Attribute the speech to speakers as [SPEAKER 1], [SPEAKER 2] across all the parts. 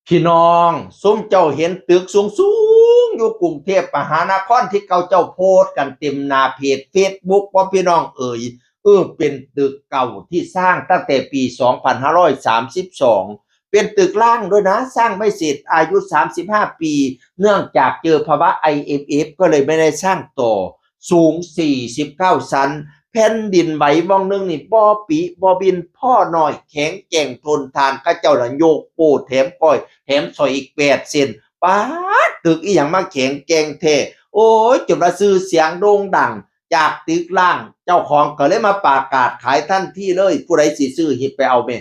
[SPEAKER 1] พี่น้องซุ้มเจ้าเห็นตึกสูงสูงอยู่กรุงเทพมหานครที่เขาเจ้าโพสต์กันเต็มหน้าเพจ Facebook พ่อพี่น้องเป็นตึกเก่าที่สร้างตั้งแต่ปี2532เป็นตึกล่างด้วยนะสร้างไม่เสร็จอายุ35ปีเนื่องจากเจอภาวะ IMF ก็เลยไม่ได้สร้างต่อสูง49ชั้นแผ่นดินไหวมองนึงนี่บ่ปีบ่บินพ่อน้อยแข็งแกร่งทนทานข้าเจ้าละโยกโป้แถมก้อยแถมซอยอีก8 เซนป๊าดตึกอีหยังมาแข็งแกร่งแท้โอ้ยจนว่าชื่อเสียงโด่งดังจากตึกล่างเจ้าของก็เลยมาประกาศขายทันทีเลยผู้ใดสิซื้อหิบไปเอาแม่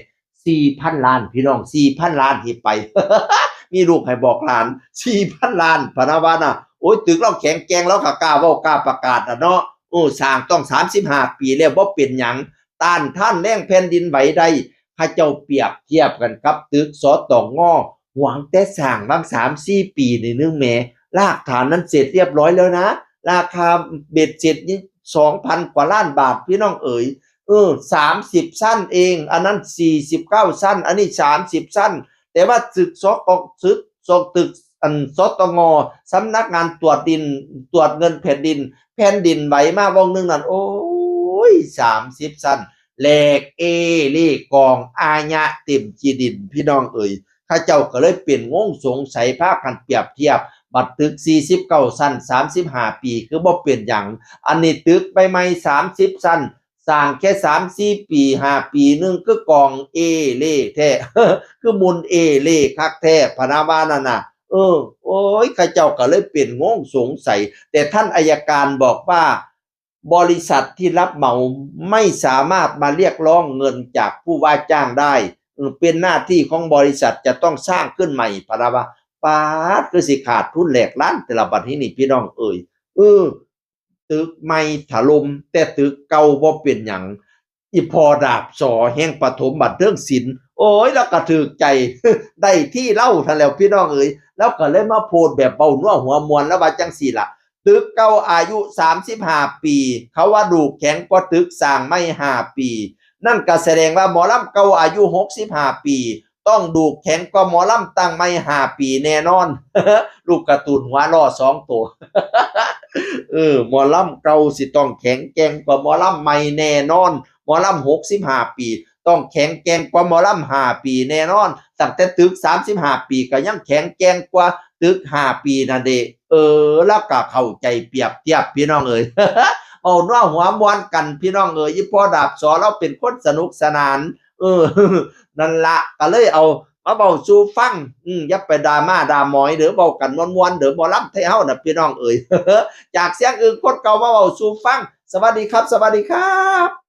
[SPEAKER 1] 4,000 ล้านพี่น้อง4,000 ล้านหิบไป มีลูกให้บอกหลาน4,000 ล้านพะนะว่าน่ะโอ้ยตึกเราแข็งแกร่งแล้วก็กล้าเว้ากล้าประกาศอ่ะเนาะสร้างต้อง35ปีแล้วบ่เป็นหยังต้านทานแรงแผ่นดินไหวได้ข้าเจ้าเปรียบเทียบกันกับตึกสตงหวังแต่สร้างบาง3-4 ปีนี่นึงแหมรากฐานนั้นเสร็จเรียบร้อยแล้วนะราคาเบ็ดเสร็จนี่2,000 กว่าล้านบาทพี่น้อง30สั้นเองอันนั้น49สั้นอันนี้30สั้นแต่ว่าตึกตึกสตงสำนักงานตรวจดินตรวจเงินแผ่นดินไหวมาวงนึงนั่นโอ้ย30สั้นแหลกเลขกองอาญะเต็มจีดินพี่น้องข้าเจ้าก็เลยเปลี่ยนงงสงสัยภาคกันเปรียบเทียบบัตรตึก49สั้น35ปีคือบ่เป็นหยังอันนี้ตึกใบไม้30สั้นสร้างแค่3-4 ปี5 ปีนึงคือกองเล่แท้ คือมุนเล่คักแท้พะนะว่านั่นน่ะโอ้ยข้าเจ้าก็เลยเป็นงงสงสัยแต่ท่านอัยการบอกว่าบริษัทที่รับเหมาไม่สามารถมาเรียกร้องเงินจากผู้ว่าจ้างได้เป็นหน้าที่ของบริษัทจะต้องสร้างขึ้นใหม่พะนะว่าป๊าดคือสิขาดทุนแหลกล้านแต่ละบัดนี้นี่พี่น้องตึกใหม่ถล่มแต่ตึกเก่าบ่เป็นหยังอีพอดาบสอแห่งปฐมบันเทิงศิลป์โอ้ยแล้วก็ถูกใจ ได้ที่เล่าทันแล้วพี่น้องแล้วก็เลยมาโพสต์แบบเบานัวหัวมวนแล้วว่าจังซี่ล่ะตึกเก่าอายุ35ปีเขาว่าดูแข็งกว่าตึกสร้างไม่5ปีนั่นก็แสดงว่าหมอลำเก่าอายุ65ปีต้องดูแข็งกว่าหมอลำตั้งไม่5ปีแน่นอน ลูกการ์ตูนหัวล้อ2 ตัว หมอลำเก่าสิต้องแข็งแกร่งกว่าหมอลำใหม่แน่นอนหมอลำ65ปีต้องแข็งแกร่งกว่าหมอลำ5ปีแน่นอนตั้งแต่ตึก35ปีก็ยังแข็งแกร่งกว่าตึก5ปีนั่นเด้แล้วก็เข้าใจเปรียบเทียบพี่น้องเอาเนาะหัวม่วนกันพี่น้องอีพ่อดาบสอเราเป็นคนสนุกสนานเออ นั่นละก็เลยเอามาเบาสู่ฟังอย่าไปดราม่าด่าหมอยเด้อเบากันม่วนๆเด้อบ่ลำไทเฮาน่ะพี่น้องจากเสียงอื่นคนเก่ามาเว้าสู่ฟังสวัสดีครับสวัสดีครับ